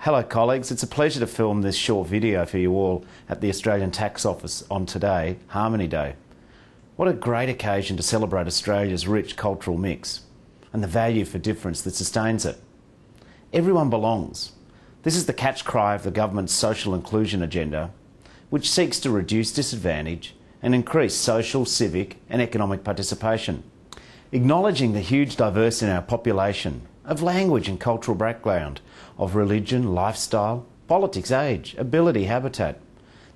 Hello colleagues, it's a pleasure to film this short video for you all at the Australian Tax Office on today, Harmony Day. What a great occasion to celebrate Australia's rich cultural mix and the value for difference that sustains it. Everyone belongs. This is the catch cry of the government's social inclusion agenda, which seeks to reduce disadvantage and increase social, civic and economic participation. Acknowledging the huge diversity in our population, of language and cultural background, of religion, lifestyle, politics, age, ability, habitat.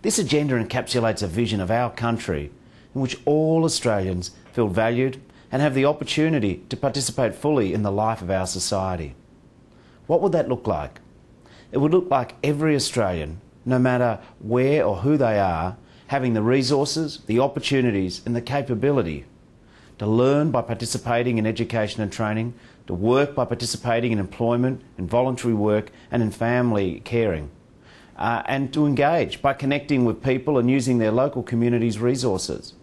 This agenda encapsulates a vision of our country in which all Australians feel valued and have the opportunity to participate fully in the life of our society. What would that look like? It would look like every Australian, no matter where or who they are, having the resources, the opportunities and the capability to learn by participating in education and training, to work by participating in employment, in voluntary work and in family caring, and to engage by connecting with people and using their local community's resources,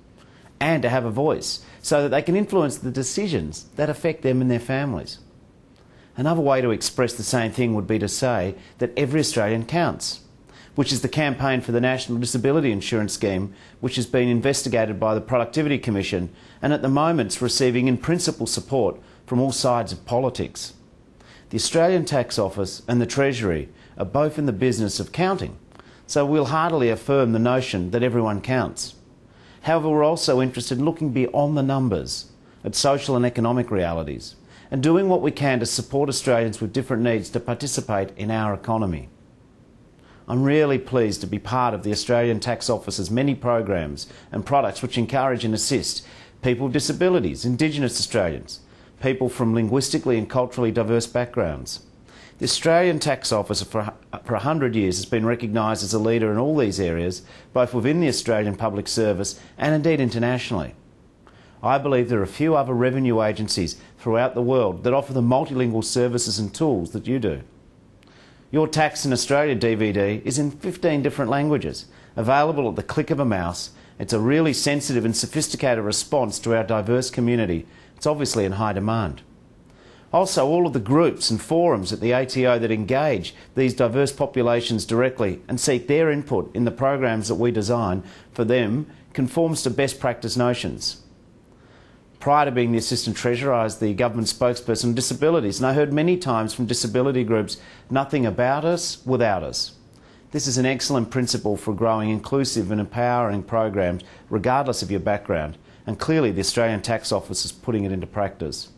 and to have a voice so that they can influence the decisions that affect them and their families. Another way to express the same thing would be to say that every Australian counts, which is the campaign for the National Disability Insurance Scheme, which has been investigated by the Productivity Commission and at the moment is receiving in principle support from all sides of politics. The Australian Tax Office and the Treasury are both in the business of counting, so we'll heartily affirm the notion that everyone counts. However, we're also interested in looking beyond the numbers at social and economic realities and doing what we can to support Australians with different needs to participate in our economy. I'm really pleased to be part of the Australian Tax Office's many programs and products which encourage and assist people with disabilities, Indigenous Australians, people from linguistically and culturally diverse backgrounds. The Australian Tax Office for 100 years has been recognised as a leader in all these areas, both within the Australian public service and indeed internationally. I believe there are few other revenue agencies throughout the world that offer the multilingual services and tools that you do. Your Tax in Australia DVD is in 15 different languages, available at the click of a mouse. It's a really sensitive and sophisticated response to our diverse community. It's obviously in high demand. Also, all of the groups and forums at the ATO that engage these diverse populations directly and seek their input in the programs that we design for them conforms to best practice notions. Prior to being the Assistant Treasurer, I was the government spokesperson on disabilities, and I heard many times from disability groups, nothing about us without us. This is an excellent principle for growing inclusive and empowering programs regardless of your background, and clearly the Australian Tax Office is putting it into practice.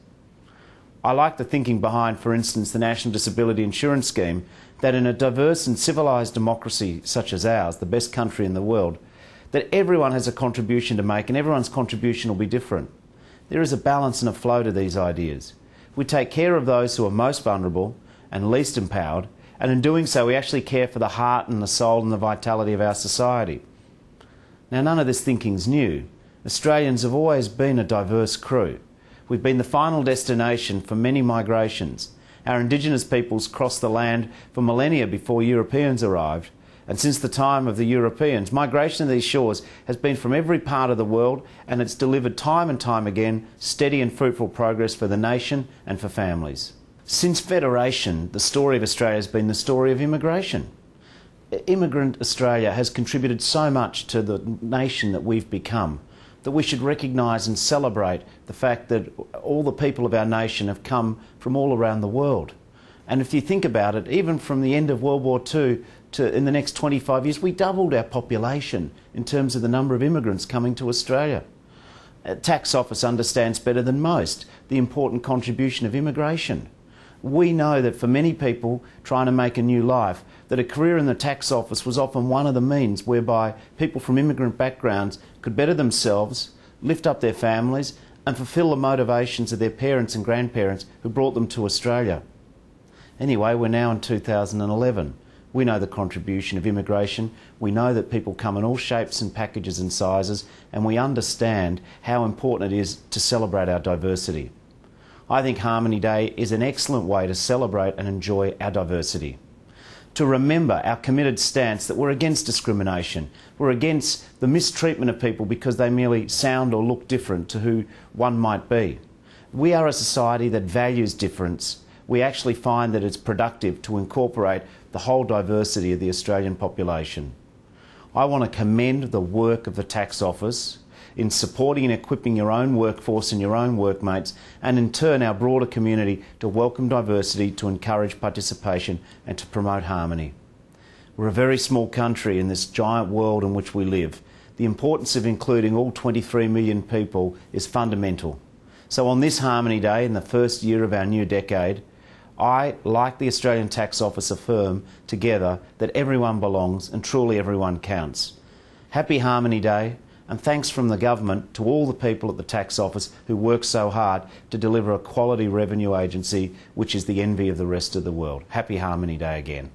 I like the thinking behind, for instance, the National Disability Insurance Scheme, that in a diverse and civilised democracy such as ours, the best country in the world, that everyone has a contribution to make and everyone's contribution will be different. There is a balance and a flow to these ideas. We take care of those who are most vulnerable and least empowered, and in doing so we actually care for the heart and the soul and the vitality of our society. Now, none of this thinking's new. Australians have always been a diverse crew. We've been the final destination for many migrations. Our Indigenous peoples crossed the land for millennia before Europeans arrived. And since the time of the Europeans, migration to these shores has been from every part of the world, and it's delivered time and time again steady and fruitful progress for the nation and for families. Since Federation, the story of Australia has been the story of immigration. Immigrant Australia has contributed so much to the nation that we've become that we should recognise and celebrate the fact that all the people of our nation have come from all around the world. And if you think about it, even from the end of World War II to in the next 25 years, we doubled our population in terms of the number of immigrants coming to Australia. A tax office understands better than most the important contribution of immigration. We know that for many people trying to make a new life, that a career in the tax office was often one of the means whereby people from immigrant backgrounds could better themselves, lift up their families and fulfil the motivations of their parents and grandparents who brought them to Australia. Anyway, we're now in 2011. We know the contribution of immigration. We know that people come in all shapes and packages and sizes, and we understand how important it is to celebrate our diversity. I think Harmony Day is an excellent way to celebrate and enjoy our diversity. To remember our committed stance that we're against discrimination, we're against the mistreatment of people because they merely sound or look different to who one might be. We are a society that values difference. We actually find that it's productive to incorporate the whole diversity of the Australian population. I want to commend the work of the Tax Office in supporting and equipping your own workforce and your own workmates, and in turn our broader community to welcome diversity, to encourage participation and to promote harmony. We're a very small country in this giant world in which we live. The importance of including all 23 million people is fundamental. So on this Harmony Day, in the first year of our new decade, I, like the Australian Tax Office, affirm together that everyone belongs and truly everyone counts. Happy Harmony Day, and thanks from the government to all the people at the Tax Office who work so hard to deliver a quality revenue agency which is the envy of the rest of the world. Happy Harmony Day again.